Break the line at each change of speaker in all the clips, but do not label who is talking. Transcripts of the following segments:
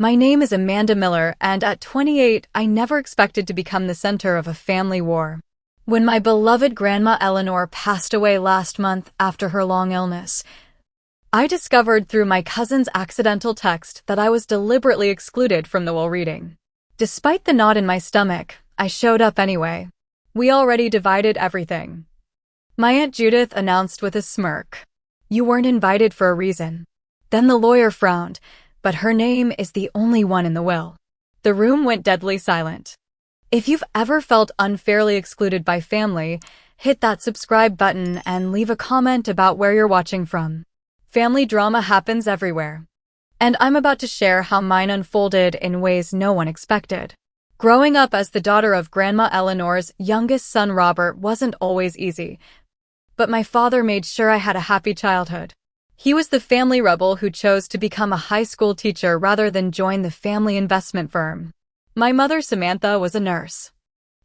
My name is Amanda Miller, and at 28, I never expected to become the center of a family war. When my beloved Grandma Eleanor passed away last month after her long illness, I discovered through my cousin's accidental text that I was deliberately excluded from the will reading. Despite the knot in my stomach, I showed up anyway. We already divided everything. My Aunt Judith announced with a smirk, "You weren't invited for a reason." Then the lawyer frowned, but her name is the only one in the will. The room went deadly silent. If you've ever felt unfairly excluded by family, hit that subscribe button and leave a comment about where you're watching from. Family drama happens everywhere. And I'm about to share how mine unfolded in ways no one expected. Growing up as the daughter of Grandma Eleanor's youngest son Robert wasn't always easy, but my father made sure I had a happy childhood. He was the family rebel who chose to become a high school teacher rather than join the family investment firm. My mother Samantha was a nurse,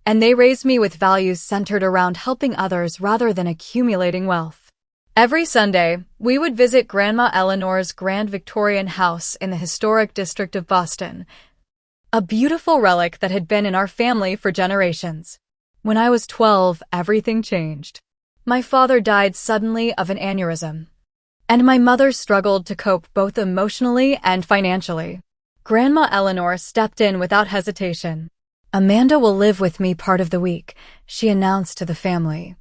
and they raised me with values centered around helping others rather than accumulating wealth. Every Sunday, we would visit Grandma Eleanor's grand Victorian house in the historic district of Boston, a beautiful relic that had been in our family for generations. When I was 12, everything changed. My father died suddenly of an aneurysm, and my mother struggled to cope both emotionally and financially. Grandma Eleanor stepped in without hesitation. "Amanda will live with me part of the week," she announced to the family,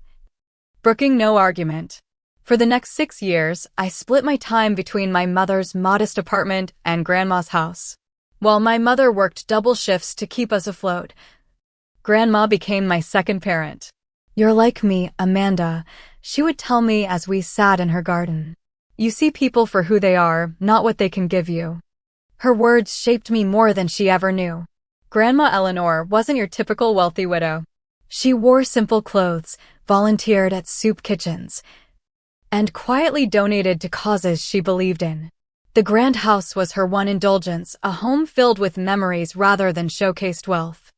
brooking no argument. For the next 6 years, I split my time between my mother's modest apartment and Grandma's house. While my mother worked double shifts to keep us afloat, Grandma became my second parent. "You're like me, Amanda," she would tell me as we sat in her garden. "You see people for who they are, not what they can give you." Her words shaped me more than she ever knew. Grandma Eleanor wasn't your typical wealthy widow. She wore simple clothes, volunteered at soup kitchens, and quietly donated to causes she believed in. The grand house was her one indulgence, a home filled with memories rather than showcased wealth.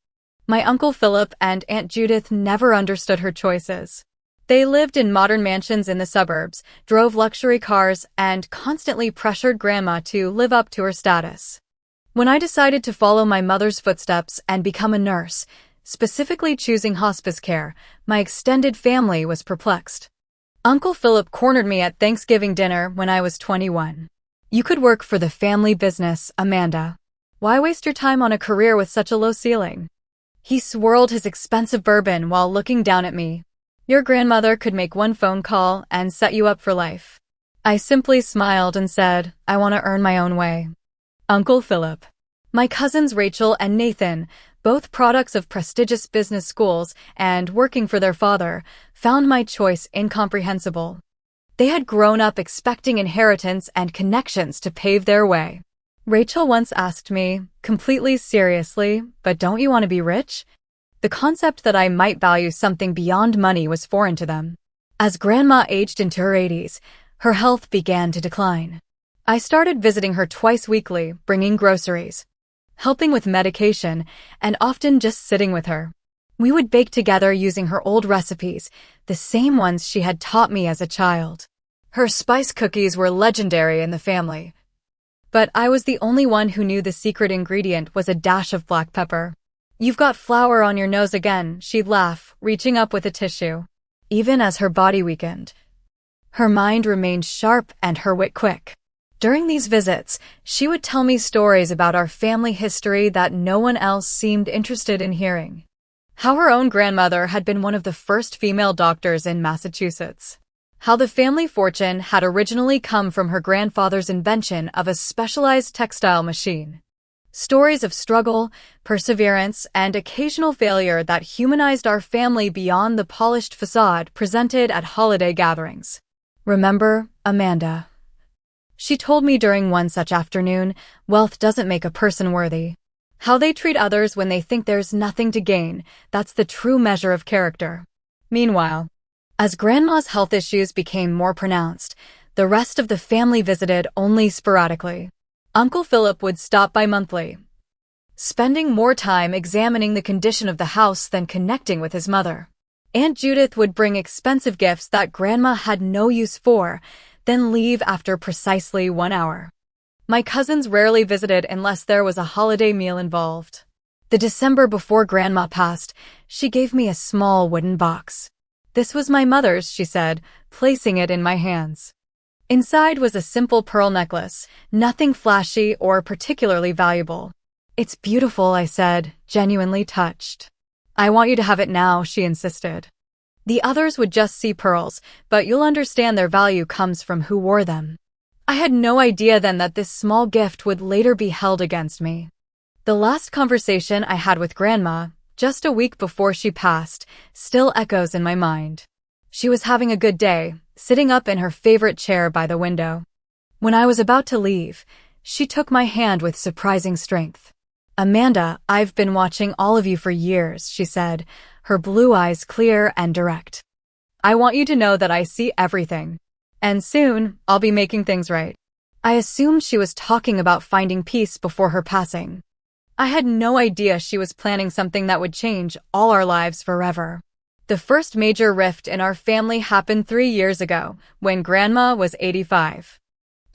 My Uncle Philip and Aunt Judith never understood her choices. They lived in modern mansions in the suburbs, drove luxury cars, and constantly pressured Grandma to live up to her status. When I decided to follow my mother's footsteps and become a nurse, specifically choosing hospice care, my extended family was perplexed. Uncle Philip cornered me at Thanksgiving dinner when I was 21. "You could work for the family business, Amanda. Why waste your time on a career with such a low ceiling?" He swirled his expensive bourbon while looking down at me. "Your grandmother could make one phone call and set you up for life." I simply smiled and said, "I want to earn my own way." Uncle Philip. My cousins Rachel and Nathan, both products of prestigious business schools and working for their father, found my choice incomprehensible. They had grown up expecting inheritance and connections to pave their way. Rachel once asked me, completely seriously, "But don't you want to be rich?" The concept that I might value something beyond money was foreign to them. As Grandma aged into her 80s, her health began to decline. I started visiting her twice weekly, bringing groceries, helping with medication, and often just sitting with her. We would bake together using her old recipes, the same ones she had taught me as a child. Her spice cookies were legendary in the family, but I was the only one who knew the secret ingredient was a dash of black pepper. "You've got flour on your nose again," she'd laugh, reaching up with a tissue. Even as her body weakened, her mind remained sharp and her wit quick. During these visits, she would tell me stories about our family history that no one else seemed interested in hearing. How her own grandmother had been one of the first female doctors in Massachusetts. How the family fortune had originally come from her grandfather's invention of a specialized textile machine. Stories of struggle, perseverance, and occasional failure that humanized our family beyond the polished facade presented at holiday gatherings. "Remember, Amanda," she told me during one such afternoon, "wealth doesn't make a person worthy. How they treat others when they think there's nothing to gain, that's the true measure of character." Meanwhile, as Grandma's health issues became more pronounced, the rest of the family visited only sporadically. Uncle Philip would stop by monthly, spending more time examining the condition of the house than connecting with his mother. Aunt Judith would bring expensive gifts that Grandma had no use for, then leave after precisely 1 hour. My cousins rarely visited unless there was a holiday meal involved. The December before Grandma passed, she gave me a small wooden box. "This was my mother's," she said, placing it in my hands. Inside was a simple pearl necklace, nothing flashy or particularly valuable. "It's beautiful," I said, genuinely touched. "I want you to have it now," she insisted. "The others would just see pearls, but you'll understand their value comes from who wore them." I had no idea then that this small gift would later be held against me. The last conversation I had with Grandma, just a week before she passed, still echoes in my mind. She was having a good day, sitting up in her favorite chair by the window. When I was about to leave, she took my hand with surprising strength. "Amanda, I've been watching all of you for years," she said, her blue eyes clear and direct. "I want you to know that I see everything. And soon, I'll be making things right." I assumed she was talking about finding peace before her passing. I had no idea she was planning something that would change all our lives forever. The first major rift in our family happened 3 years ago, when Grandma was 85.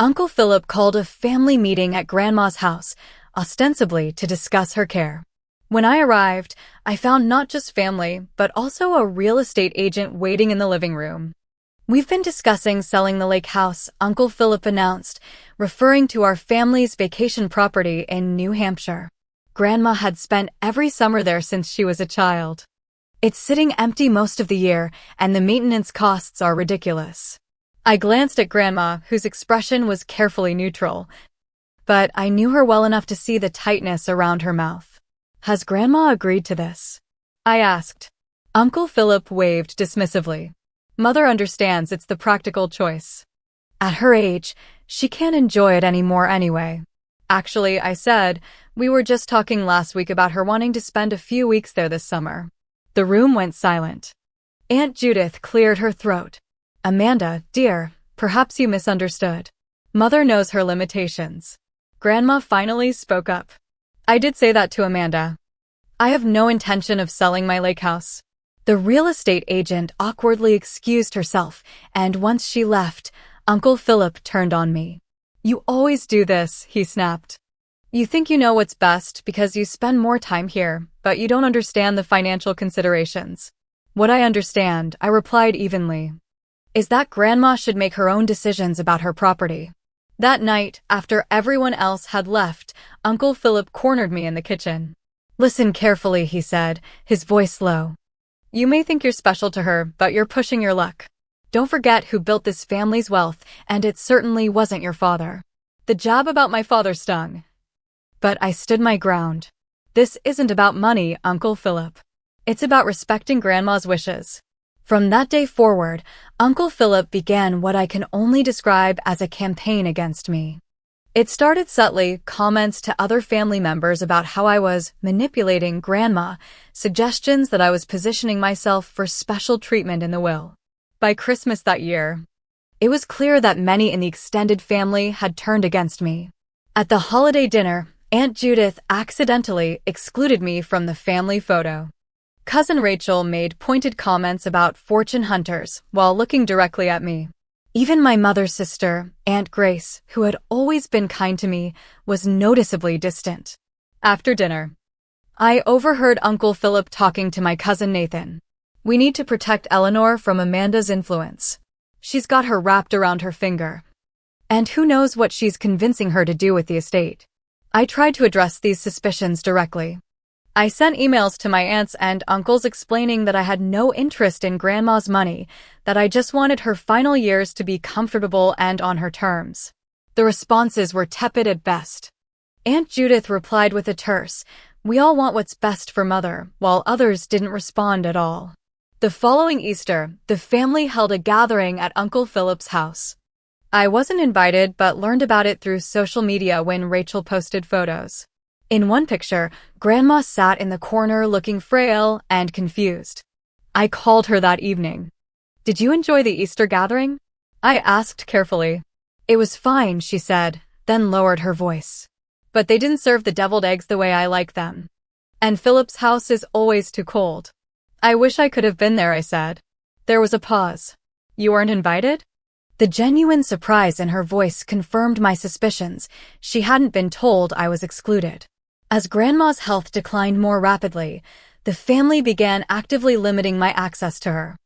Uncle Philip called a family meeting at Grandma's house, ostensibly to discuss her care. When I arrived, I found not just family, but also a real estate agent waiting in the living room. "We've been discussing selling the lake house," Uncle Philip announced, referring to our family's vacation property in New Hampshire. Grandma had spent every summer there since she was a child. "It's sitting empty most of the year, and the maintenance costs are ridiculous." I glanced at Grandma, whose expression was carefully neutral, but I knew her well enough to see the tightness around her mouth. "Has Grandma agreed to this?" I asked. Uncle Philip waved dismissively. "Mother understands it's the practical choice. At her age, she can't enjoy it anymore anyway." "Actually," I said, "we were just talking last week about her wanting to spend a few weeks there this summer." The room went silent. Aunt Judith cleared her throat. "Amanda, dear, perhaps you misunderstood. Mother knows her limitations." Grandma finally spoke up. "I did say that to Amanda. I have no intention of selling my lake house." The real estate agent awkwardly excused herself, and once she left, Uncle Philip turned on me. "You always do this," he snapped. "You think you know what's best because you spend more time here, but you don't understand the financial considerations." "What I understand," I replied evenly, "is that Grandma should make her own decisions about her property." That night, after everyone else had left, Uncle Philip cornered me in the kitchen. "Listen carefully," he said, his voice low. "You may think you're special to her, but you're pushing your luck. Don't forget who built this family's wealth, and it certainly wasn't your father." The jab about my father stung. But I stood my ground. "This isn't about money, Uncle Philip. It's about respecting Grandma's wishes." From that day forward, Uncle Philip began what I can only describe as a campaign against me. It started subtly, comments to other family members about how I was manipulating Grandma, suggestions that I was positioning myself for special treatment in the will. By Christmas that year, it was clear that many in the extended family had turned against me. At the holiday dinner, Aunt Judith accidentally excluded me from the family photo. Cousin Rachel made pointed comments about fortune hunters while looking directly at me. Even my mother's sister, Aunt Grace, who had always been kind to me, was noticeably distant. After dinner, I overheard Uncle Philip talking to my cousin Nathan. "We need to protect Eleanor from Amanda's influence. She's got her wrapped around her finger. And who knows what she's convincing her to do with the estate." I tried to address these suspicions directly. I sent emails to my aunts and uncles explaining that I had no interest in Grandma's money, that I just wanted her final years to be comfortable and on her terms. The responses were tepid at best. Aunt Judith replied with a terse, "We all want what's best for Mother," while others didn't respond at all. The following Easter, the family held a gathering at Uncle Philip's house. I wasn't invited but learned about it through social media when Rachel posted photos. In one picture, Grandma sat in the corner looking frail and confused. I called her that evening. "Did you enjoy the Easter gathering?" I asked carefully. "It was fine," she said, then lowered her voice. "But they didn't serve the deviled eggs the way I like them. And Philip's house is always too cold." "I wish I could have been there," I said. There was a pause. "You weren't invited?" The genuine surprise in her voice confirmed my suspicions. She hadn't been told I was excluded. As Grandma's health declined more rapidly, the family began actively limiting my access to her.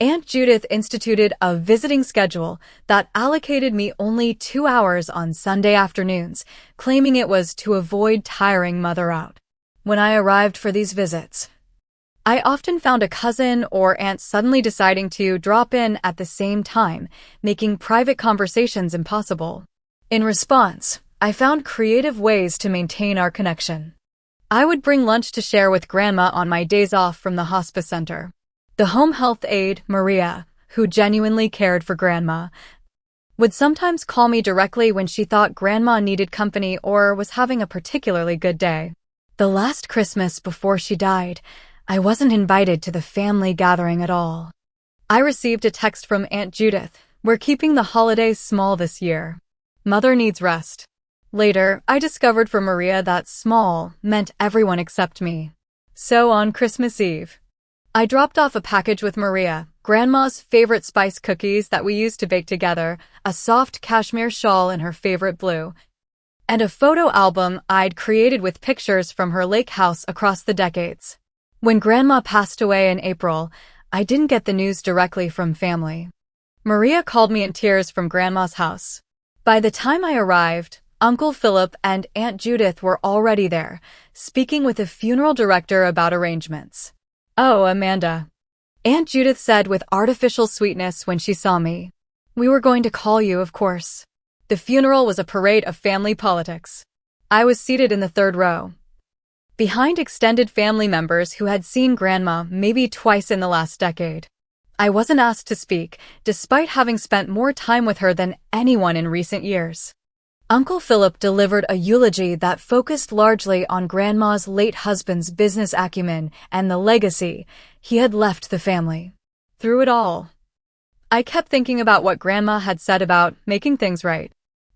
Aunt Judith instituted a visiting schedule that allocated me only 2 hours on Sunday afternoons, claiming it was to avoid tiring Mother out. When I arrived for these visits, I often found a cousin or aunt suddenly deciding to drop in at the same time, making private conversations impossible. In response, I found creative ways to maintain our connection. I would bring lunch to share with Grandma on my days off from the hospice center. The home health aide, Maria, who genuinely cared for Grandma, would sometimes call me directly when she thought Grandma needed company or was having a particularly good day. The last Christmas before she died, I wasn't invited to the family gathering at all. I received a text from Aunt Judith, "We're keeping the holidays small this year. Mother needs rest." Later, I discovered from Maria that small meant everyone except me. So on Christmas Eve, I dropped off a package with Maria, Grandma's favorite spice cookies that we used to bake together, a soft cashmere shawl in her favorite blue, and a photo album I'd created with pictures from her lake house across the decades. When Grandma passed away in April, I didn't get the news directly from family. Maria called me in tears from Grandma's house. By the time I arrived, Uncle Philip and Aunt Judith were already there, speaking with a funeral director about arrangements. "Oh, Amanda," Aunt Judith said with artificial sweetness when she saw me. "We were going to call you, of course." The funeral was a parade of family politics. I was seated in the third row, behind extended family members who had seen Grandma maybe twice in the last decade. I wasn't asked to speak, despite having spent more time with her than anyone in recent years. Uncle Philip delivered a eulogy that focused largely on Grandma's late husband's business acumen and the legacy he had left the family. Through it all, I kept thinking about what Grandma had said about making things right.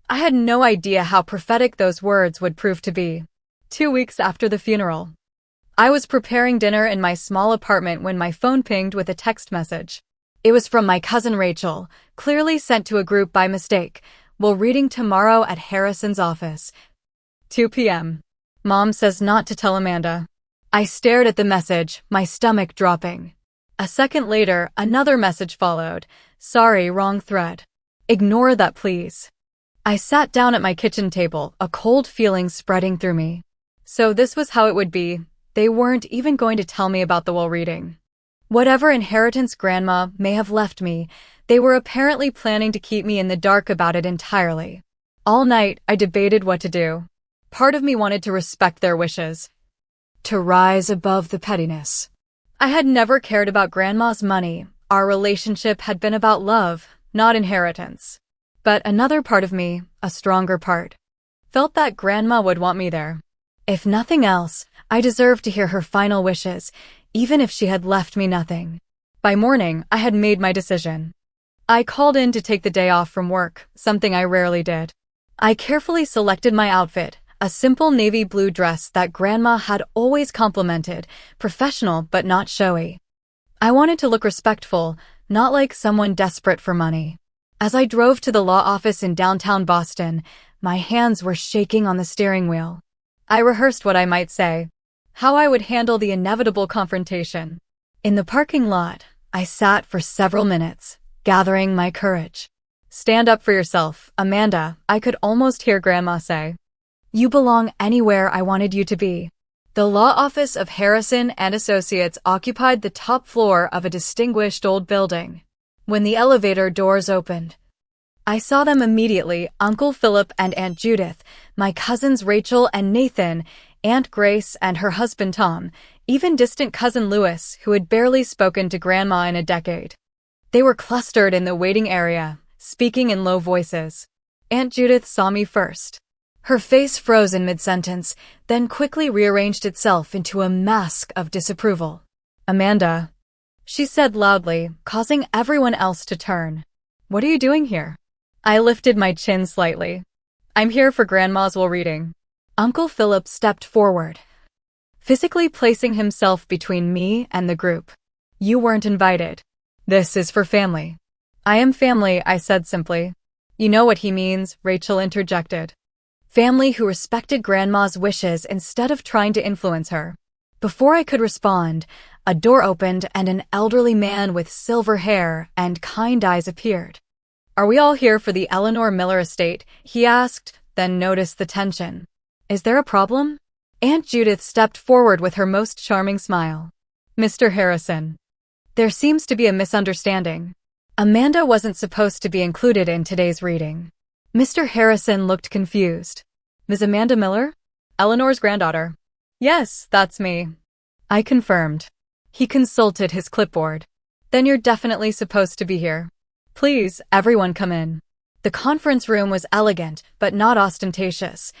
I had no idea how prophetic those words would prove to be. 2 weeks after the funeral, I was preparing dinner in my small apartment when my phone pinged with a text message. It was from my cousin Rachel, clearly sent to a group by mistake. "We'll reading tomorrow at Harrison's office. 2 p.m. Mom says not to tell Amanda." I stared at the message, my stomach dropping. A second later, another message followed. "Sorry, wrong thread. Ignore that, please." I sat down at my kitchen table, a cold feeling spreading through me. So this was how it would be. They weren't even going to tell me about the will reading. Whatever inheritance Grandma may have left me, they were apparently planning to keep me in the dark about it entirely. All night, I debated what to do. Part of me wanted to respect their wishes, to rise above the pettiness. I had never cared about Grandma's money. Our relationship had been about love, not inheritance. But another part of me, a stronger part, felt that Grandma would want me there. If nothing else, I deserved to hear her final wishes, even if she had left me nothing. By morning, I had made my decision. I called in to take the day off from work, something I rarely did. I carefully selected my outfit, a simple navy blue dress that Grandma had always complimented, professional but not showy. I wanted to look respectful, not like someone desperate for money. As I drove to the law office in downtown Boston, my hands were shaking on the steering wheel. I rehearsed what I might say, how I would handle the inevitable confrontation. In the parking lot, I sat for several minutes, gathering my courage. "Stand up for yourself, Amanda," I could almost hear Grandma say. "You belong anywhere I wanted you to be." The law office of Harrison and Associates occupied the top floor of a distinguished old building. When the elevator doors opened, I saw them immediately, Uncle Philip and Aunt Judith, my cousins Rachel and Nathan, Aunt Grace and her husband Tom, even distant cousin Louis, who had barely spoken to Grandma in a decade. They were clustered in the waiting area, speaking in low voices. Aunt Judith saw me first. Her face froze in mid-sentence, then quickly rearranged itself into a mask of disapproval. "Amanda," she said loudly, causing everyone else to turn. "What are you doing here?" I lifted my chin slightly. "I'm here for Grandma's will reading." Uncle Philip stepped forward, physically placing himself between me and the group. "You weren't invited. This is for family." I am family, I said simply. You know what he means, Rachel interjected. Family who respected Grandma's wishes instead of trying to influence her. Before I could respond, a door opened and an elderly man with silver hair and kind eyes appeared. Are we all here for the Eleanor Miller estate? He asked, then noticed the tension. Is there a problem? Aunt Judith stepped forward with her most charming smile. Mr. Harrison. There seems to be a misunderstanding. Amanda wasn't supposed to be included in today's reading. Mr. Harrison looked confused. Ms. Amanda Miller? Eleanor's granddaughter. Yes, that's me. I confirmed. He consulted his clipboard. Then you're definitely supposed to be here. Please, everyone come in. The conference room was elegant, but not ostentatious,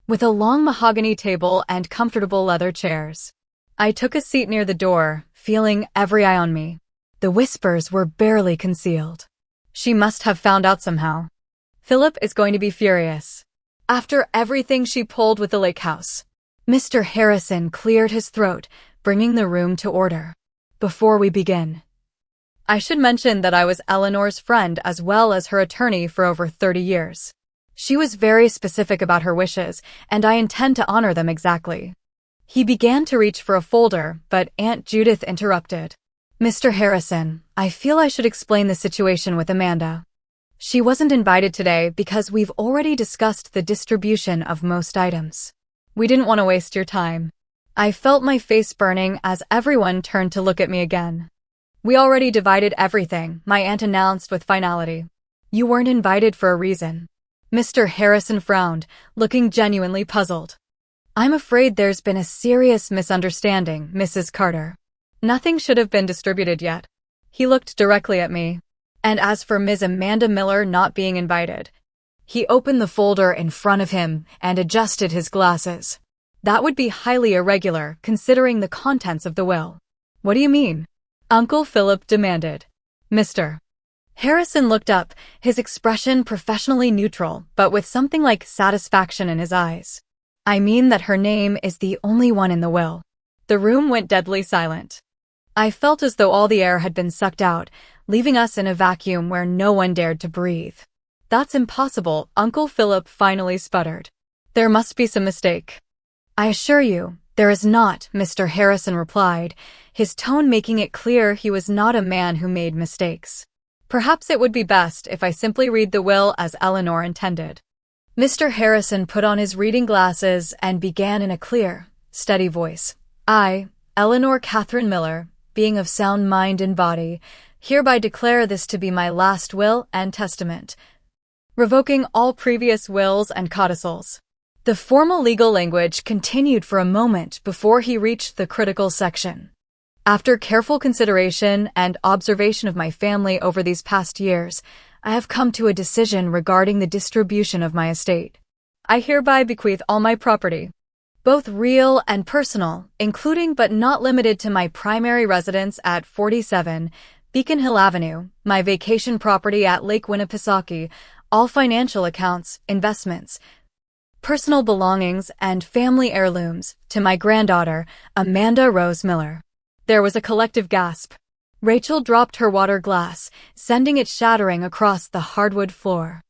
with a long mahogany table and comfortable leather chairs. I took a seat near the door, feeling every eye on me. The whispers were barely concealed. She must have found out somehow. Philip is going to be furious. After everything she pulled with the lake house. Mr. Harrison cleared his throat, bringing the room to order. Before we begin, I should mention that I was Eleanor's friend as well as her attorney for over 30 years. She was very specific about her wishes, and I intend to honor them exactly. He began to reach for a folder, but Aunt Judith interrupted. Mr. Harrison, I feel I should explain the situation with Amanda. She wasn't invited today because we've already discussed the distribution of most items. We didn't want to waste your time. I felt my face burning as everyone turned to look at me again. We already divided everything, my aunt announced with finality. You weren't invited for a reason. Mr. Harrison frowned, looking genuinely puzzled. I'm afraid there's been a serious misunderstanding, Mrs. Carter. Nothing should have been distributed yet. He looked directly at me. And as for Ms. Amanda Miller not being invited, he opened the folder in front of him and adjusted his glasses. That would be highly irregular, considering the contents of the will. What do you mean? Uncle Philip demanded. Mr. Harrison looked up, his expression professionally neutral, but with something like satisfaction in his eyes. I mean that her name is the only one in the will. The room went deadly silent. I felt as though all the air had been sucked out, leaving us in a vacuum where no one dared to breathe. That's impossible, Uncle Philip finally sputtered. There must be some mistake. I assure you, there is not, Mr. Harrison replied, his tone making it clear he was not a man who made mistakes. Perhaps it would be best if I simply read the will as Eleanor intended. Mr. Harrison put on his reading glasses and began in a clear, steady voice. I, Eleanor Catherine Miller, being of sound mind and body, hereby declare this to be my last will and testament, revoking all previous wills and codicils. The formal legal language continued for a moment before he reached the critical section. After careful consideration and observation of my family over these past years, I have come to a decision regarding the distribution of my estate. I hereby bequeath all my property, both real and personal, including but not limited to my primary residence at 47 Beacon Hill Avenue, my vacation property at Lake Winnipesaukee, all financial accounts, investments, personal belongings, and family heirlooms, to my granddaughter, Amanda Rose Miller. There was a collective gasp. Rachel dropped her water glass, sending it shattering across the hardwood floor.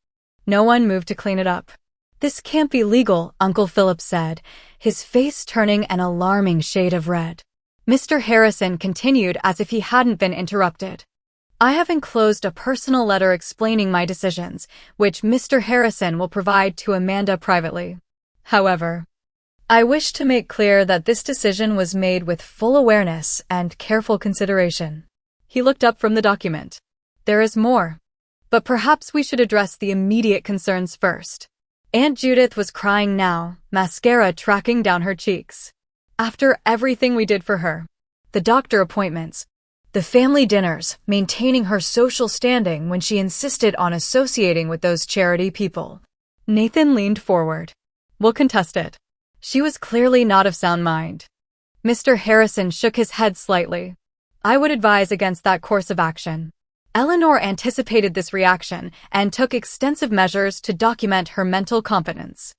No one moved to clean it up. This can't be legal, Uncle Philip said, his face turning an alarming shade of red. Mr. Harrison continued as if he hadn't been interrupted. I have enclosed a personal letter explaining my decisions, which Mr. Harrison will provide to Amanda privately. However, I wish to make clear that this decision was made with full awareness and careful consideration. He looked up from the document. There is more. But perhaps we should address the immediate concerns first. Aunt Judith was crying now, mascara tracking down her cheeks. After everything we did for her, the doctor appointments, the family dinners, maintaining her social standing when she insisted on associating with those charity people. Nathan leaned forward. We'll contest it. She was clearly not of sound mind. Mr. Harrison shook his head slightly. I would advise against that course of action. Eleanor anticipated this reaction and took extensive measures to document her mental competence.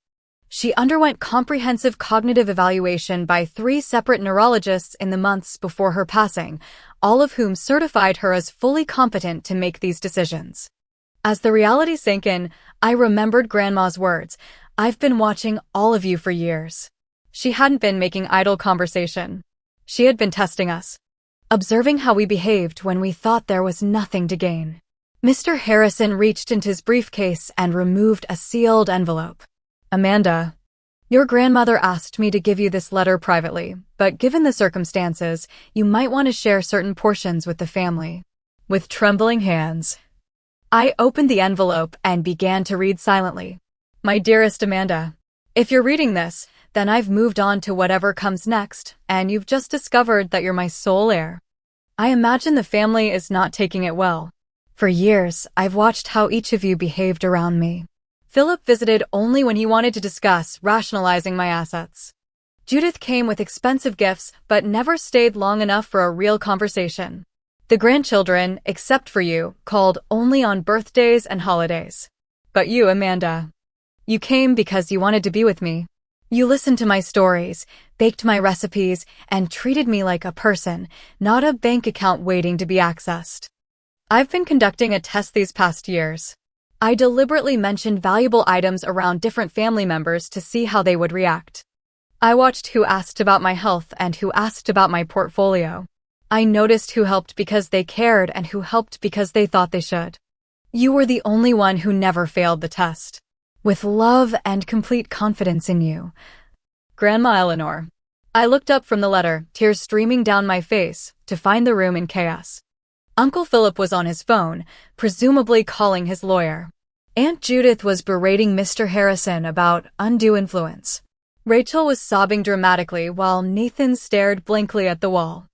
She underwent comprehensive cognitive evaluation by 3 separate neurologists in the months before her passing, all of whom certified her as fully competent to make these decisions. As the reality sank in, I remembered Grandma's words, "I've been watching all of you for years." She hadn't been making idle conversation. She had been testing us, observing how we behaved when we thought there was nothing to gain. Mr. Harrison reached into his briefcase and removed a sealed envelope. "Amanda, your grandmother asked me to give you this letter privately, but given the circumstances, you might want to share certain portions with the family." With trembling hands, I opened the envelope and began to read silently. "My dearest Amanda, if you're reading this, then I've moved on to whatever comes next, and you've just discovered that you're my sole heir. I imagine the family is not taking it well. For years, I've watched how each of you behaved around me. Philip visited only when he wanted to discuss rationalizing my assets. Judith came with expensive gifts but never stayed long enough for a real conversation. The grandchildren, except for you, called only on birthdays and holidays. But you, Amanda, you came because you wanted to be with me. You listened to my stories, baked my recipes, and treated me like a person, not a bank account waiting to be accessed. I've been conducting a test these past years. I deliberately mentioned valuable items around different family members to see how they would react. I watched who asked about my health and who asked about my portfolio. I noticed who helped because they cared and who helped because they thought they should. You were the only one who never failed the test. With love and complete confidence in you. Grandma Eleanor." I looked up from the letter, tears streaming down my face, to find the room in chaos. Uncle Philip was on his phone, presumably calling his lawyer. Aunt Judith was berating Mr. Harrison about undue influence. Rachel was sobbing dramatically while Nathan stared blankly at the wall.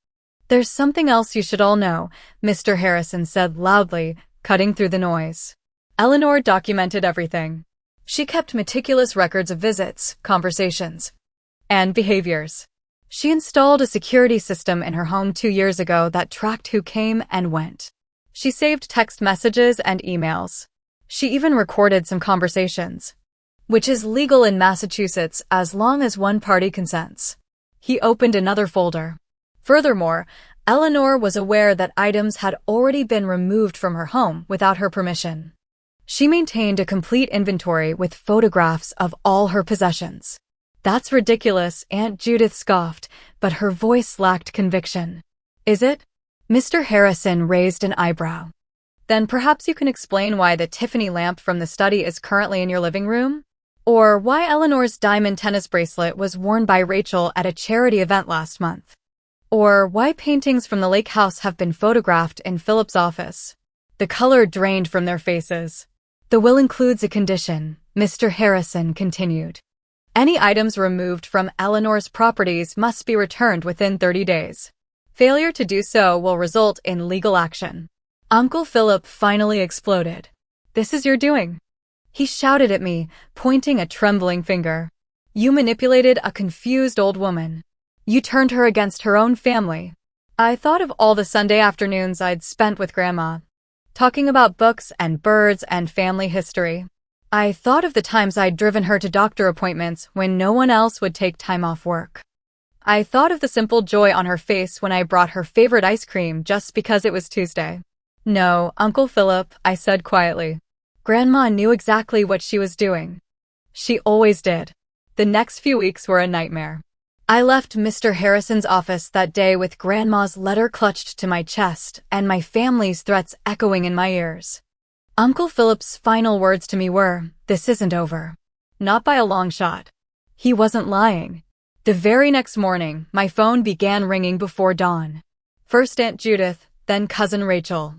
"There's something else you should all know," Mr. Harrison said loudly, cutting through the noise. Eleanor documented everything. She kept meticulous records of visits, conversations, and behaviors. She installed a security system in her home 2 years ago that tracked who came and went. She saved text messages and emails. She even recorded some conversations, which is legal in Massachusetts as long as one party consents. He opened another folder. Furthermore, Eleanor was aware that items had already been removed from her home without her permission. She maintained a complete inventory with photographs of all her possessions. "That's ridiculous," Aunt Judith scoffed, but her voice lacked conviction. "Is it?" Mr. Harrison raised an eyebrow. "Then perhaps you can explain why the Tiffany lamp from the study is currently in your living room? Or why Eleanor's diamond tennis bracelet was worn by Rachel at a charity event last month? Or why paintings from the lake house have been photographed in Philip's office?" The color drained from their faces. "The will includes a condition," Mr. Harrison continued. "Any items removed from Eleanor's properties must be returned within 30 days. Failure to do so will result in legal action." Uncle Philip finally exploded. "This is your doing," he shouted at me, pointing a trembling finger. "You manipulated a confused old woman. You turned her against her own family." I thought of all the Sunday afternoons I'd spent with Grandma, talking about books and birds and family history. I thought of the times I'd driven her to doctor appointments when no one else would take time off work. I thought of the simple joy on her face when I brought her favorite ice cream just because it was Tuesday. "No, Uncle Philip," I said quietly. "Grandma knew exactly what she was doing. She always did." The next few weeks were a nightmare. I left Mr. Harrison's office that day with Grandma's letter clutched to my chest and my family's threats echoing in my ears. Uncle Philip's final words to me were, "This isn't over." Not by a long shot. He wasn't lying. The very next morning, my phone began ringing before dawn. First Aunt Judith, then Cousin Rachel.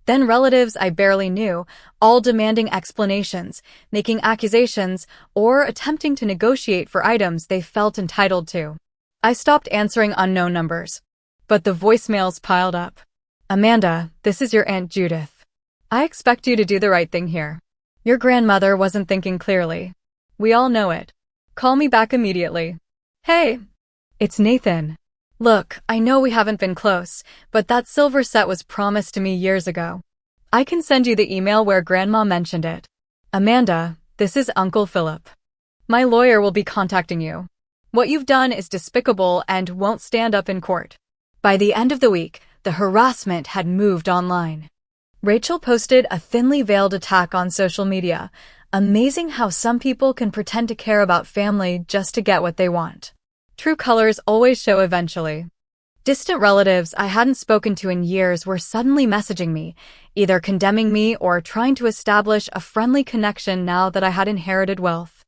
Then relatives I barely knew, all demanding explanations, making accusations, or attempting to negotiate for items they felt entitled to. I stopped answering unknown numbers, but the voicemails piled up. "Amanda, this is your Aunt Judith. I expect you to do the right thing here. Your grandmother wasn't thinking clearly. We all know it. Call me back immediately. Hey, it's Nathan. Look, I know we haven't been close, but that silver set was promised to me years ago. I can send you the email where Grandma mentioned it. Amanda, this is Uncle Philip." My lawyer will be contacting you. What you've done is despicable and won't stand up in court. By the end of the week, the harassment had moved online. Rachel posted a thinly veiled attack on social media. Amazing how some people can pretend to care about family just to get what they want. True colors always show eventually. Distant relatives I hadn't spoken to in years were suddenly messaging me, either condemning me or trying to establish a friendly connection now that I had inherited wealth.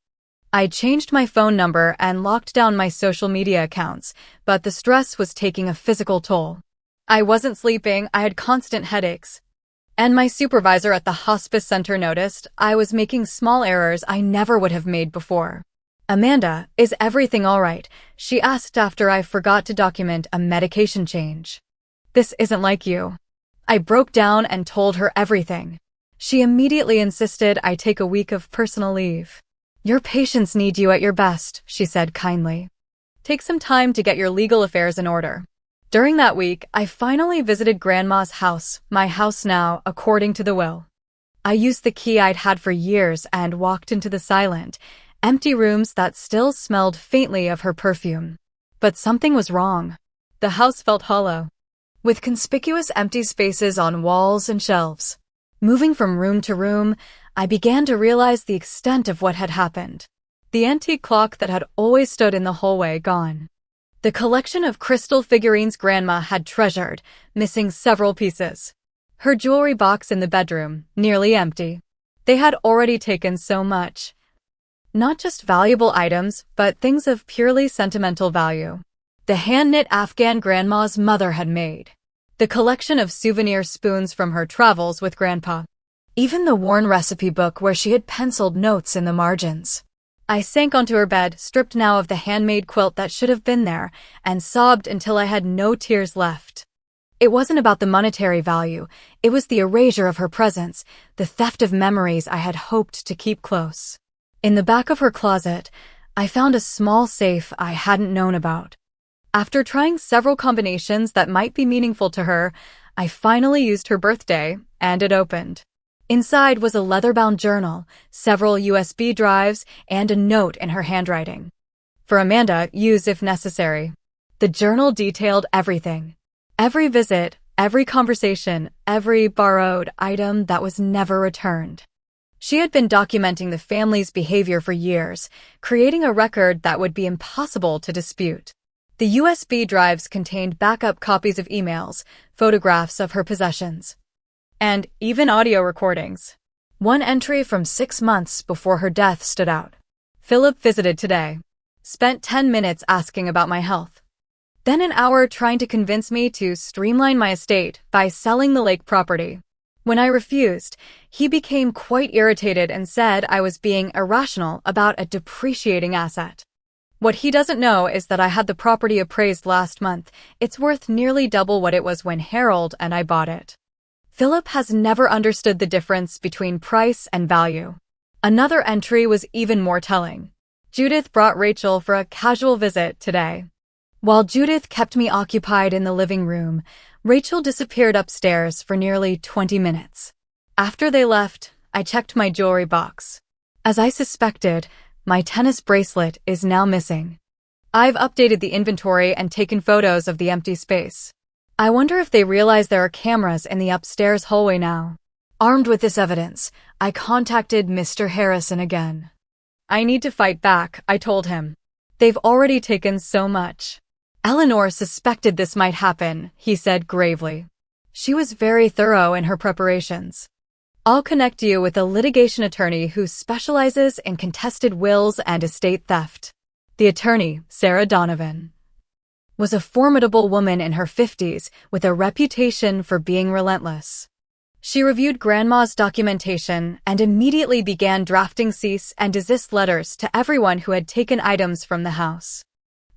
I changed my phone number and locked down my social media accounts, but the stress was taking a physical toll. I wasn't sleeping, I had constant headaches. And my supervisor at the hospice center noticed I was making small errors I never would have made before. "Amanda, is everything all right?" she asked after I forgot to document a medication change. "This isn't like you." I broke down and told her everything. She immediately insisted I take a week of personal leave. "Your patients need you at your best," she said kindly. "Take some time to get your legal affairs in order." During that week, I finally visited Grandma's house, my house now, according to the will. I used the key I'd had for years and walked into the silent, empty rooms that still smelled faintly of her perfume. But something was wrong. The house felt hollow, with conspicuous empty spaces on walls and shelves. Moving from room to room, I began to realize the extent of what had happened. The antique clock that had always stood in the hallway gone. The collection of crystal figurines Grandma had treasured, missing several pieces. Her jewelry box in the bedroom, nearly empty. They had already taken so much. Not just valuable items, but things of purely sentimental value. The hand-knit Afghan Grandma's mother had made. The collection of souvenir spoons from her travels with Grandpa. Even the worn recipe book where she had penciled notes in the margins. I sank onto her bed, stripped now of the handmade quilt that should have been there, and sobbed until I had no tears left. It wasn't about the monetary value, it was the erasure of her presence, the theft of memories I had hoped to keep close. In the back of her closet, I found a small safe I hadn't known about. After trying several combinations that might be meaningful to her, I finally used her birthday, and it opened. Inside was a leather-bound journal, several USB drives, and a note in her handwriting. "For Amanda, use if necessary." The journal detailed everything. Every visit, every conversation, every borrowed item that was never returned. She had been documenting the family's behavior for years, creating a record that would be impossible to dispute. The USB drives contained backup copies of emails, photographs of her possessions, and even audio recordings. One entry from 6 months before her death stood out. "Philip visited today. Spent 10 minutes asking about my health. Then an hour trying to convince me to streamline my estate by selling the lake property. When I refused, he became quite irritated and said I was being irrational about a depreciating asset. What he doesn't know is that I had the property appraised last month. It's worth nearly double what it was when Harold and I bought it. Philip has never understood the difference between price and value." Another entry was even more telling. "Judith brought Rachel for a casual visit today. While Judith kept me occupied in the living room, Rachel disappeared upstairs for nearly 20 minutes. After they left, I checked my jewelry box. As I suspected, my tennis bracelet is now missing. I've updated the inventory and taken photos of the empty space. I wonder if they realize there are cameras in the upstairs hallway now." Armed with this evidence, I contacted Mr. Harrison again. "I need to fight back," I told him. "They've already taken so much." "Eleanor suspected this might happen," he said gravely. "She was very thorough in her preparations. I'll connect you with a litigation attorney who specializes in contested wills and estate theft." The attorney, Sarah Donovan, was a formidable woman in her 50s with a reputation for being relentless. She reviewed Grandma's documentation and immediately began drafting cease and desist letters to everyone who had taken items from the house.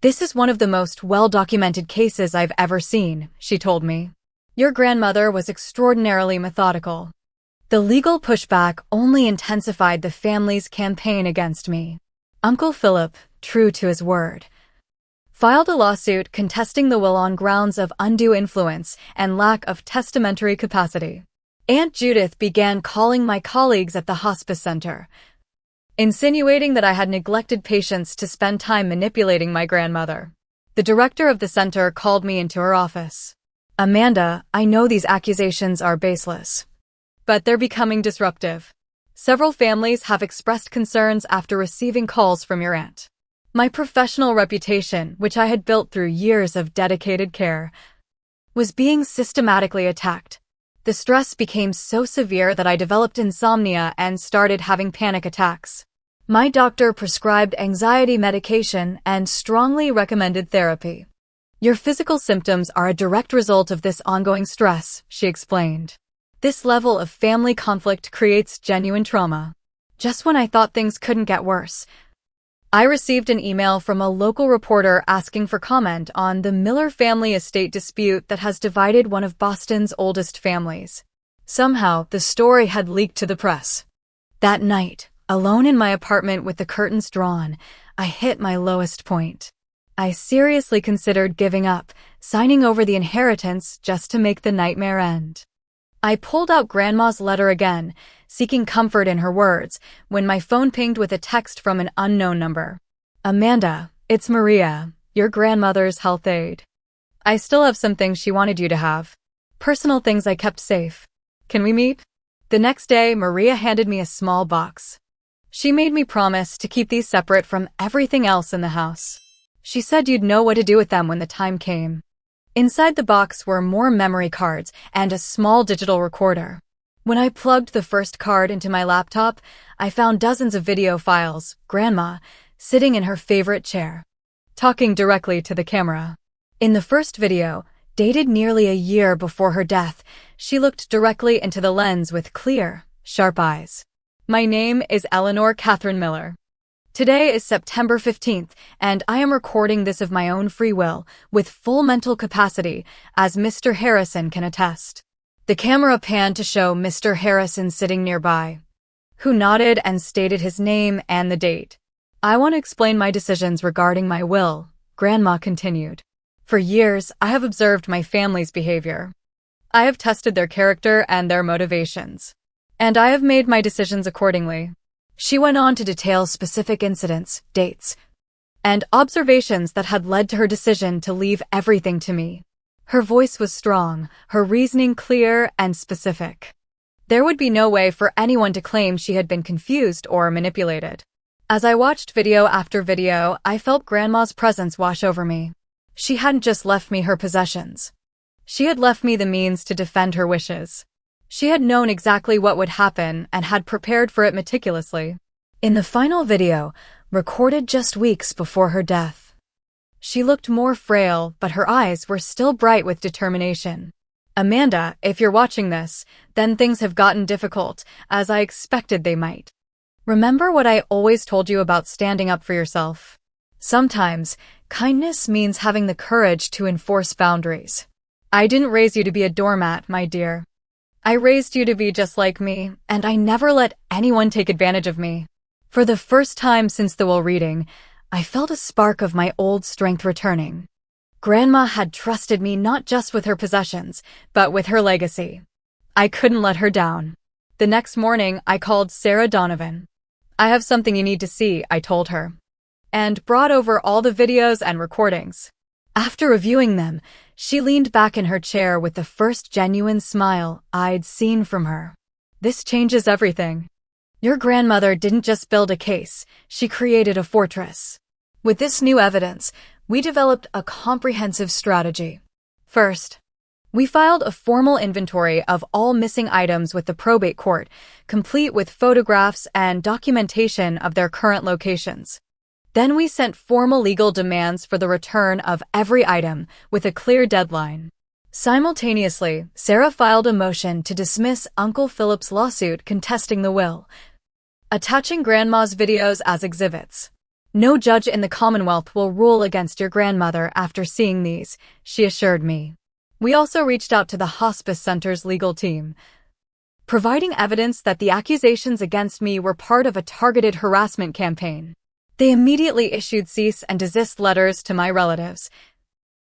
"This is one of the most well-documented cases I've ever seen," she told me. "Your grandmother was extraordinarily methodical." The legal pushback only intensified the family's campaign against me. Uncle Philip, true to his word, filed a lawsuit contesting the will on grounds of undue influence and lack of testamentary capacity. Aunt Judith began calling my colleagues at the hospice center. insinuating that I had neglected patients to spend time manipulating my grandmother. The director of the center called me into her office. "Amanda, I know these accusations are baseless, but they're becoming disruptive. Several families have expressed concerns after receiving calls from your aunt. My professional reputation, which I had built through years of dedicated care, was being systematically attacked. The stress became so severe that I developed insomnia and started having panic attacks. My doctor prescribed anxiety medication and strongly recommended therapy. Your physical symptoms are a direct result of this ongoing stress," she explained. "This level of family conflict creates genuine trauma." Just when I thought things couldn't get worse, I received an email from a local reporter asking for comment on the Miller family estate dispute that has divided one of Boston's oldest families. Somehow, the story had leaked to the press. That night, alone in my apartment with the curtains drawn, I hit my lowest point. I seriously considered giving up, signing over the inheritance just to make the nightmare end. I pulled out Grandma's letter again, seeking comfort in her words, when my phone pinged with a text from an unknown number. "Amanda, it's Maria, your grandmother's health aide. I still have some things she wanted you to have. Personal things I kept safe. Can we meet?" The next day, Maria handed me a small box. She made me promise to keep these separate from everything else in the house. She said you'd know what to do with them when the time came. Inside the box were more memory cards and a small digital recorder. When I plugged the first card into my laptop, I found dozens of video files, Grandma, sitting in her favorite chair, talking directly to the camera. In the first video, dated nearly a year before her death, she looked directly into the lens with clear, sharp eyes. "My name is Eleanor Catherine Miller. Today is September 15th, and I am recording this of my own free will, with full mental capacity, as Mr. Harrison can attest." The camera panned to show Mr. Harrison sitting nearby, who nodded and stated his name and the date. "I want to explain my decisions regarding my will," Grandma continued. "For years, I have observed my family's behavior. I have tested their character and their motivations, and I have made my decisions accordingly." She went on to detail specific incidents, dates, and observations that had led to her decision to leave everything to me. Her voice was strong, her reasoning clear and specific. There would be no way for anyone to claim she had been confused or manipulated. As I watched video after video, I felt Grandma's presence wash over me. She hadn't just left me her possessions. She had left me the means to defend her wishes. She had known exactly what would happen and had prepared for it meticulously. In the final video, recorded just weeks before her death, she looked more frail, but her eyes were still bright with determination. "Amanda, if you're watching this, then things have gotten difficult, as I expected they might. Remember what I always told you about standing up for yourself. Sometimes, kindness means having the courage to enforce boundaries. I didn't raise you to be a doormat, my dear. I raised you to be just like me, and I never let anyone take advantage of me." For the first time since the will reading, I felt a spark of my old strength returning. Grandma had trusted me not just with her possessions, but with her legacy. I couldn't let her down. The next morning, I called Sarah Donovan. "I have something you need to see," I told her, and brought over all the videos and recordings. After reviewing them, she leaned back in her chair with the first genuine smile I'd seen from her. "This changes everything. Your grandmother didn't just build a case, she created a fortress." With this new evidence, we developed a comprehensive strategy. First, we filed a formal inventory of all missing items with the probate court, complete with photographs and documentation of their current locations. Then we sent formal legal demands for the return of every item with a clear deadline. Simultaneously, Sarah filed a motion to dismiss Uncle Philip's lawsuit contesting the will, attaching Grandma's videos as exhibits. "No judge in the Commonwealth will rule against your grandmother after seeing these," she assured me. We also reached out to the hospice center's legal team, providing evidence that the accusations against me were part of a targeted harassment campaign. They immediately issued cease and desist letters to my relatives,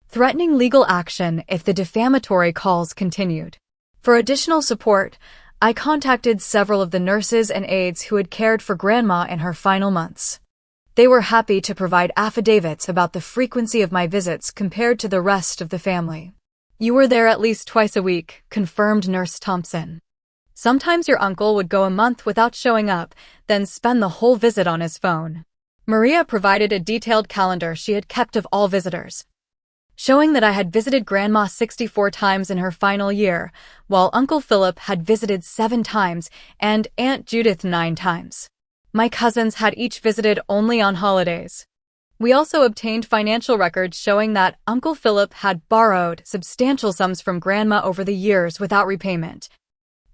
threatening legal action if the defamatory calls continued. For additional support, I contacted several of the nurses and aides who had cared for Grandma in her final months. They were happy to provide affidavits about the frequency of my visits compared to the rest of the family. "You were there at least twice a week," confirmed Nurse Thompson. "Sometimes your uncle would go a month without showing up, then spend the whole visit on his phone." Maria provided a detailed calendar she had kept of all visitors, showing that I had visited Grandma 64 times in her final year, while Uncle Philip had visited 7 times and Aunt Judith 9 times. My cousins had each visited only on holidays. We also obtained financial records showing that Uncle Philip had borrowed substantial sums from Grandma over the years without repayment,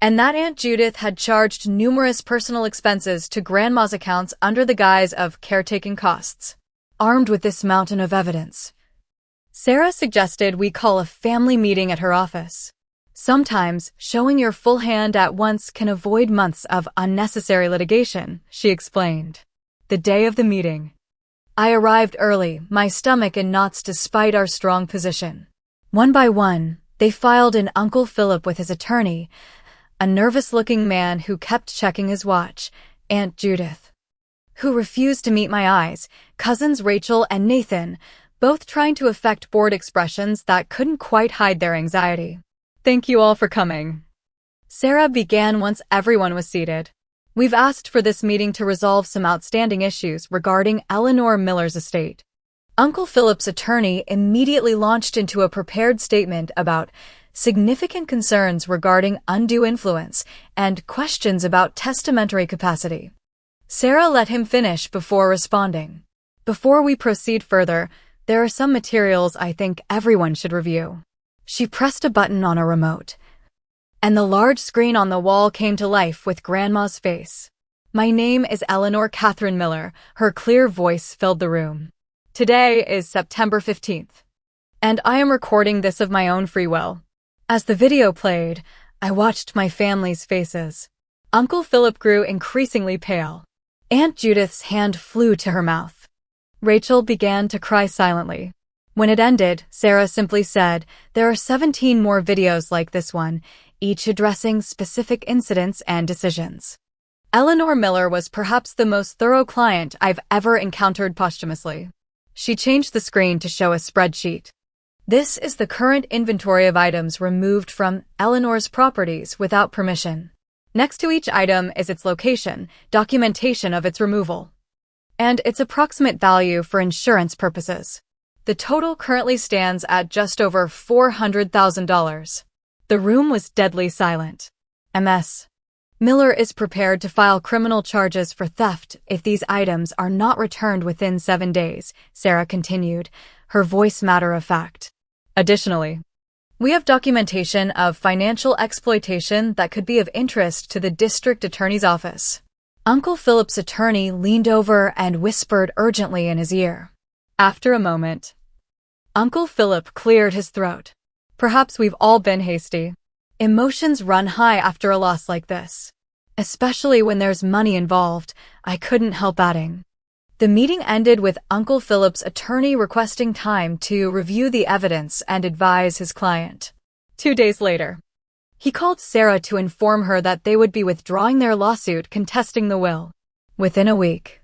and that Aunt Judith had charged numerous personal expenses to Grandma's accounts under the guise of caretaking costs. Armed with this mountain of evidence, Sarah suggested we call a family meeting at her office. "Sometimes, showing your full hand at once can avoid months of unnecessary litigation," she explained. The day of the meeting, I arrived early, my stomach in knots despite our strong position. One by one, they filed in Uncle Philip with his attorney, a nervous-looking man who kept checking his watch, Aunt Judith, who refused to meet my eyes, cousins Rachel and Nathan, both trying to affect bored expressions that couldn't quite hide their anxiety. "Thank you all for coming," Sarah began once everyone was seated. "We've asked for this meeting to resolve some outstanding issues regarding Eleanor Miller's estate." Uncle Philip's attorney immediately launched into a prepared statement about significant concerns regarding undue influence and questions about testamentary capacity. Sarah let him finish before responding. "Before we proceed further, there are some materials I think everyone should review." She pressed a button on a remote, and the large screen on the wall came to life with Grandma's face. "My name is Eleanor Catherine Miller," her clear voice filled the room. "Today is September 15th, and I am recording this of my own free will." As the video played, I watched my family's faces. Uncle Philip grew increasingly pale. Aunt Judith's hand flew to her mouth. Rachel began to cry silently. When it ended, Sarah simply said, "There are 17 more videos like this one, each addressing specific incidents and decisions." Eleanor Miller was perhaps the most thorough client I've ever encountered posthumously. She changed the screen to show a spreadsheet. "This is the current inventory of items removed from Eleanor's properties without permission. Next to each item is its location, documentation of its removal, and its approximate value for insurance purposes. The total currently stands at just over $400,000. The room was deadly silent. "Ms. Miller is prepared to file criminal charges for theft if these items are not returned within 7 days, Sarah continued, her voice matter-of-fact. "Additionally, we have documentation of financial exploitation that could be of interest to the district attorney's office." Uncle Philip's attorney leaned over and whispered urgently in his ear. After a moment, Uncle Philip cleared his throat. "Perhaps we've all been hasty. Emotions run high after a loss like this, especially when there's money involved," I couldn't help adding. The meeting ended with Uncle Philip's attorney requesting time to review the evidence and advise his client. 2 days later, he called Sarah to inform her that they would be withdrawing their lawsuit contesting the will. Within a week,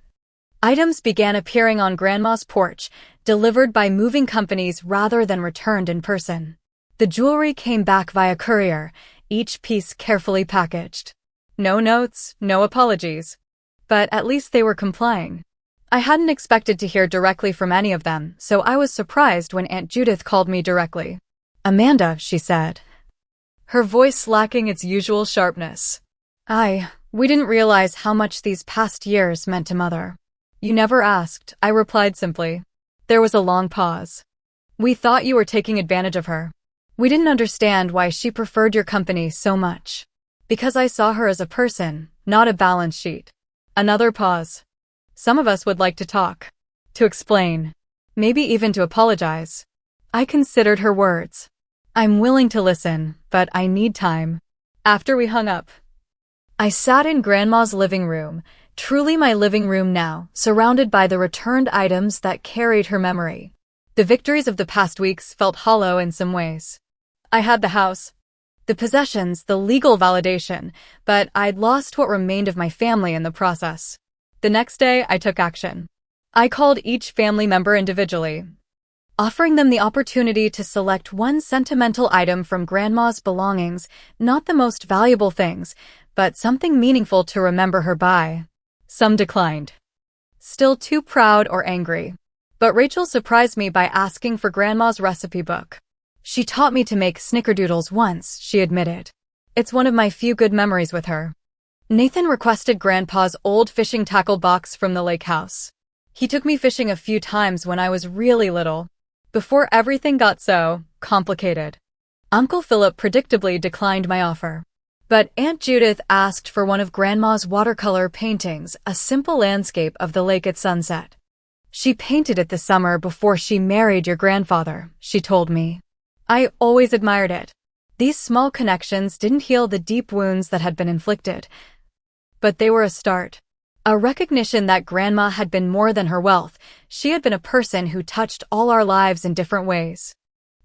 items began appearing on Grandma's porch, delivered by moving companies rather than returned in person. The jewelry came back via courier, each piece carefully packaged. No notes, no apologies. But at least they were complying. I hadn't expected to hear directly from any of them, so I was surprised when Aunt Judith called me directly. "Amanda," she said, her voice lacking its usual sharpness. We didn't realize how much these past years meant to Mother." "You never asked," I replied simply. There was a long pause. "We thought you were taking advantage of her. We didn't understand why she preferred your company so much. Because I saw her as a person, not a balance sheet." Another pause. "Some of us would like to talk. To explain. Maybe even to apologize." I considered her words. "I'm willing to listen, but I need time." After we hung up, I sat in Grandma's living room, truly my living room now, surrounded by the returned items that carried her memory. The victories of the past weeks felt hollow in some ways. I had the house, The possessions, the legal validation, but I'd lost what remained of my family in the process. The next day, I took action. I called each family member individually, offering them the opportunity to select one sentimental item from Grandma's belongings, not the most valuable things, but something meaningful to remember her by. Some declined, still too proud or angry. But Rachel surprised me by asking for Grandma's recipe book. She taught me to make snickerdoodles once, she admitted. It's one of my few good memories with her. Nathan requested Grandpa's old fishing tackle box from the lake house. He took me fishing a few times when I was really little, before everything got so complicated. Uncle Philip predictably declined my offer. But Aunt Judith asked for one of Grandma's watercolor paintings, a simple landscape of the lake at sunset. She painted it the summer before she married your grandfather, she told me. I always admired it. These small connections didn't heal the deep wounds that had been inflicted, but they were a start. A recognition that Grandma had been more than her wealth. She had been a person who touched all our lives in different ways.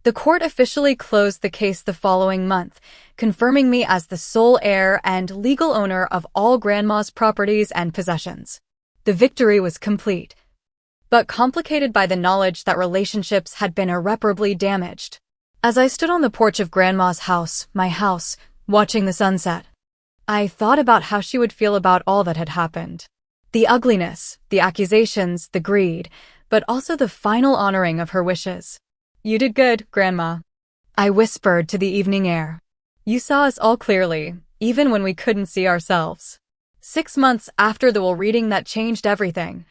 The court officially closed the case the following month, confirming me as the sole heir and legal owner of all Grandma's properties and possessions. The victory was complete, but complicated by the knowledge that relationships had been irreparably damaged. As I stood on the porch of Grandma's house, my house, watching the sunset, I thought about how she would feel about all that had happened. The ugliness, the accusations, the greed, but also the final honoring of her wishes. You did good, Grandma, I whispered to the evening air. You saw us all clearly, even when we couldn't see ourselves. 6 months after the will reading that changed everything,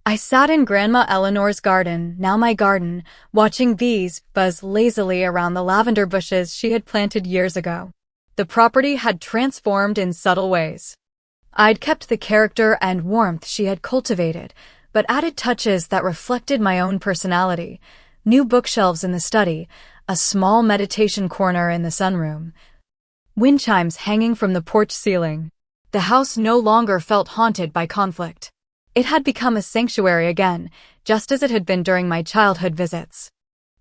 I sat in Grandma Eleanor's garden, now my garden, watching bees buzz lazily around the lavender bushes she had planted years ago. The property had transformed in subtle ways. I'd kept the character and warmth she had cultivated, but added touches that reflected my own personality. New bookshelves in the study, a small meditation corner in the sunroom, wind chimes hanging from the porch ceiling. The house no longer felt haunted by conflict. It had become a sanctuary again, just as it had been during my childhood visits.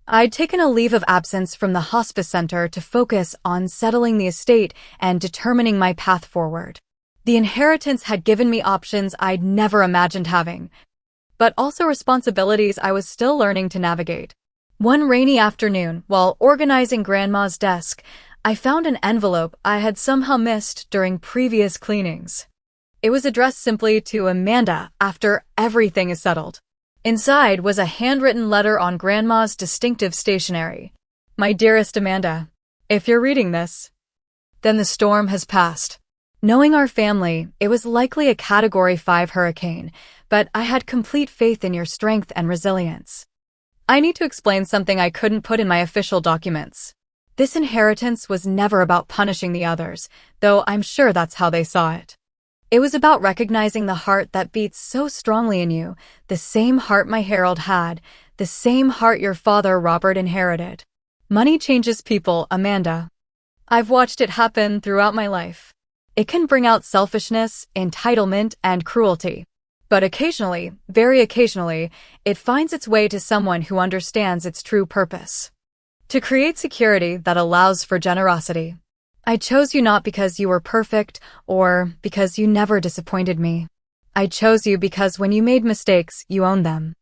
I'd taken a leave of absence from the hospice center to focus on settling the estate and determining my path forward. The inheritance had given me options I'd never imagined having, but also responsibilities I was still learning to navigate. One rainy afternoon, while organizing Grandma's desk, I found an envelope I had somehow missed during previous cleanings. It was addressed simply to Amanda, after everything is settled. Inside was a handwritten letter on Grandma's distinctive stationery. My dearest Amanda, if you're reading this, then the storm has passed. Knowing our family, it was likely a Category 5 hurricane, but I had complete faith in your strength and resilience. I need to explain something I couldn't put in my official documents. This inheritance was never about punishing the others, though I'm sure that's how they saw it. It was about recognizing the heart that beats so strongly in you, the same heart my Harold had, the same heart your father Robert inherited. Money changes people, Amanda. I've watched it happen throughout my life. It can bring out selfishness, entitlement, and cruelty. But occasionally, very occasionally, it finds its way to someone who understands its true purpose. To create security that allows for generosity. I chose you not because you were perfect or because you never disappointed me. I chose you because when you made mistakes, you owned them.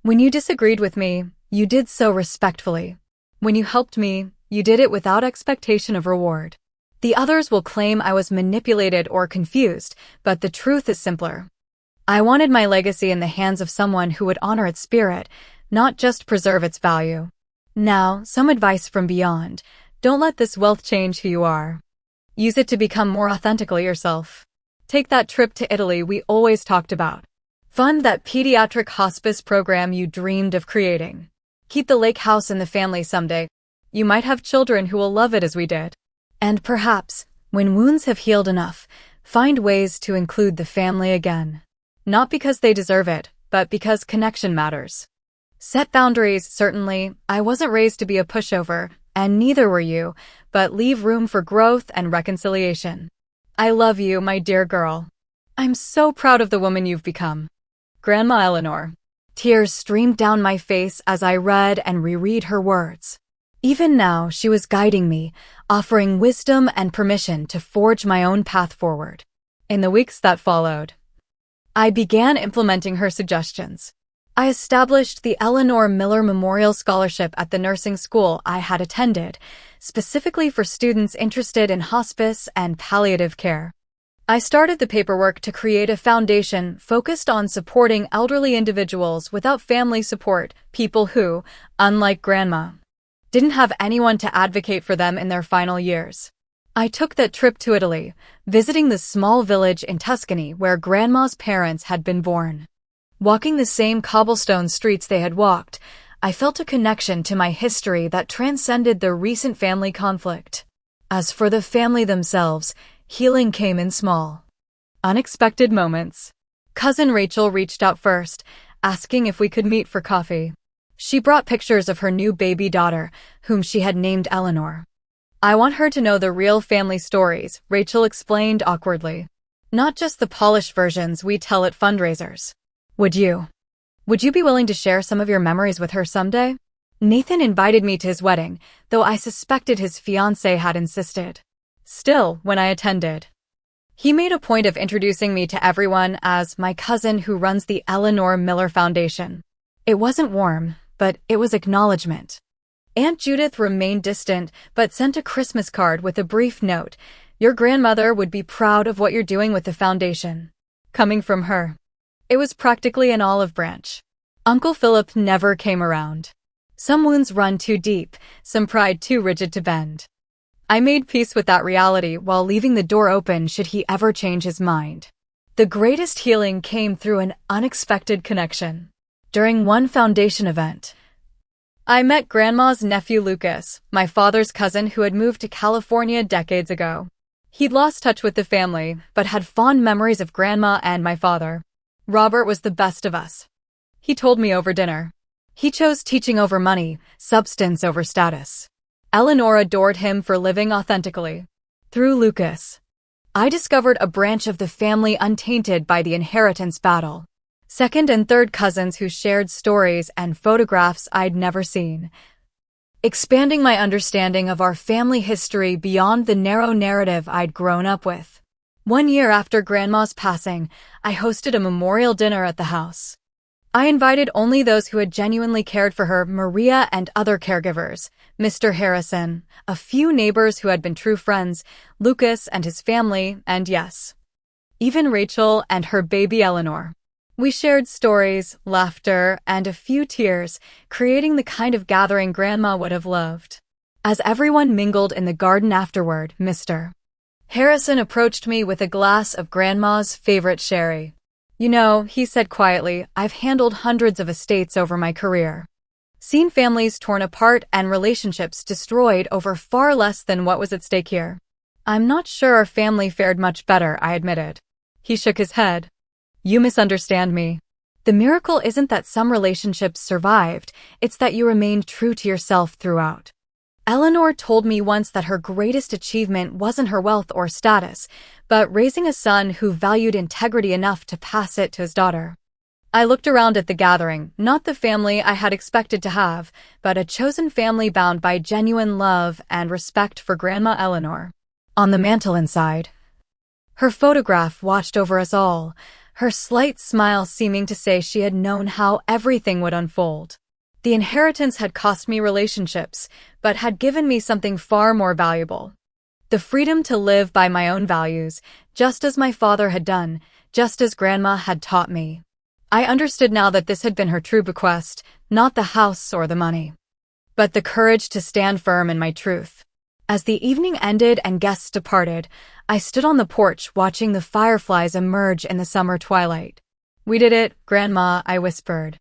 When you disagreed with me, you did so respectfully. When you helped me, you did it without expectation of reward. The others will claim I was manipulated or confused, but the truth is simpler. I wanted my legacy in the hands of someone who would honor its spirit, not just preserve its value. Now, some advice from beyond. Don't let this wealth change who you are. Use it to become more authentically yourself. Take that trip to Italy we always talked about. Fund that pediatric hospice program you dreamed of creating. Keep the lake house in the family someday. You might have children who will love it as we did. And perhaps, when wounds have healed enough, find ways to include the family again. Not because they deserve it, but because connection matters. Set boundaries, certainly. I wasn't raised to be a pushover, and neither were you, but leave room for growth and reconciliation. I love you, my dear girl. I'm so proud of the woman you've become. Grandma Eleanor. Tears streamed down my face as I read and reread her words. Even now, she was guiding me, offering wisdom and permission to forge my own path forward. In the weeks that followed, I began implementing her suggestions. I established the Eleanor Miller Memorial Scholarship at the nursing school I had attended, specifically for students interested in hospice and palliative care. I started the paperwork to create a foundation focused on supporting elderly individuals without family support, people who, unlike Grandma, didn't have anyone to advocate for them in their final years. I took that trip to Italy, visiting the small village in Tuscany where Grandma's parents had been born. Walking the same cobblestone streets they had walked, I felt a connection to my history that transcended the recent family conflict. As for the family themselves, healing came in small, unexpected moments. Cousin Rachel reached out first, asking if we could meet for coffee. She brought pictures of her new baby daughter, whom she had named Eleanor. "I want her to know the real family stories," Rachel explained awkwardly. "Not just the polished versions we tell at fundraisers. Would you be willing to share some of your memories with her someday?" Nathan invited me to his wedding, though I suspected his fiancée had insisted. Still, when I attended, he made a point of introducing me to everyone as my cousin who runs the Eleanor Miller Foundation. It wasn't warm, but it was acknowledgement. Aunt Judith remained distant, but sent a Christmas card with a brief note. "Your grandmother would be proud of what you're doing with the foundation." Coming from her, it was practically an olive branch. Uncle Philip never came around. Some wounds run too deep, some pride too rigid to bend. I made peace with that reality while leaving the door open should he ever change his mind. The greatest healing came through an unexpected connection. During one foundation event, I met Grandma's nephew Lucas, my father's cousin who had moved to California decades ago. He'd lost touch with the family, but had fond memories of Grandma and my father. Robert was the best of us, he told me over dinner. He chose teaching over money, substance over status. Eleanor adored him for living authentically. Through Lucas, I discovered a branch of the family untainted by the inheritance battle. Second and third cousins who shared stories and photographs I'd never seen, expanding my understanding of our family history beyond the narrow narrative I'd grown up with. 1 year after Grandma's passing, I hosted a memorial dinner at the house. I invited only those who had genuinely cared for her, Maria and other caregivers, Mr. Harrison, a few neighbors who had been true friends, Lucas and his family, and yes, even Rachel and her baby Eleanor. We shared stories, laughter, and a few tears, creating the kind of gathering Grandma would have loved. As everyone mingled in the garden afterward, Mr. Harrison approached me with a glass of Grandma's favorite sherry. "You know," he said quietly, "I've handled hundreds of estates over my career. Seen families torn apart and relationships destroyed over far less than what was at stake here. I'm not sure our family fared much better," I admitted. He shook his head. "You misunderstand me. The miracle isn't that some relationships survived, it's that you remained true to yourself throughout. Eleanor told me once that her greatest achievement wasn't her wealth or status, but raising a son who valued integrity enough to pass it to his daughter." I looked around at the gathering, not the family I had expected to have, but a chosen family bound by genuine love and respect for Grandma Eleanor. On the mantel inside, her photograph watched over us all, her slight smile seeming to say she had known how everything would unfold. The inheritance had cost me relationships, but had given me something far more valuable. The freedom to live by my own values, just as my father had done, just as Grandma had taught me. I understood now that this had been her true bequest, not the house or the money, but the courage to stand firm in my truth. As the evening ended and guests departed, I stood on the porch watching the fireflies emerge in the summer twilight. "We did it, Grandma," I whispered.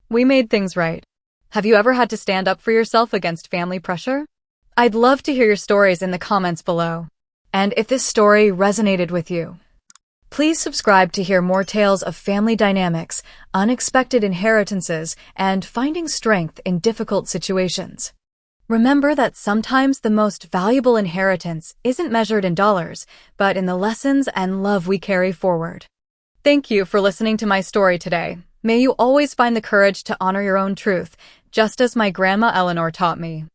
"We made things right." Have you ever had to stand up for yourself against family pressure? I'd love to hear your stories in the comments below. And if this story resonated with you, please subscribe to hear more tales of family dynamics, unexpected inheritances, and finding strength in difficult situations. Remember that sometimes the most valuable inheritance isn't measured in dollars, but in the lessons and love we carry forward. Thank you for listening to my story today. May you always find the courage to honor your own truth, just as my Grandma Eleanor taught me.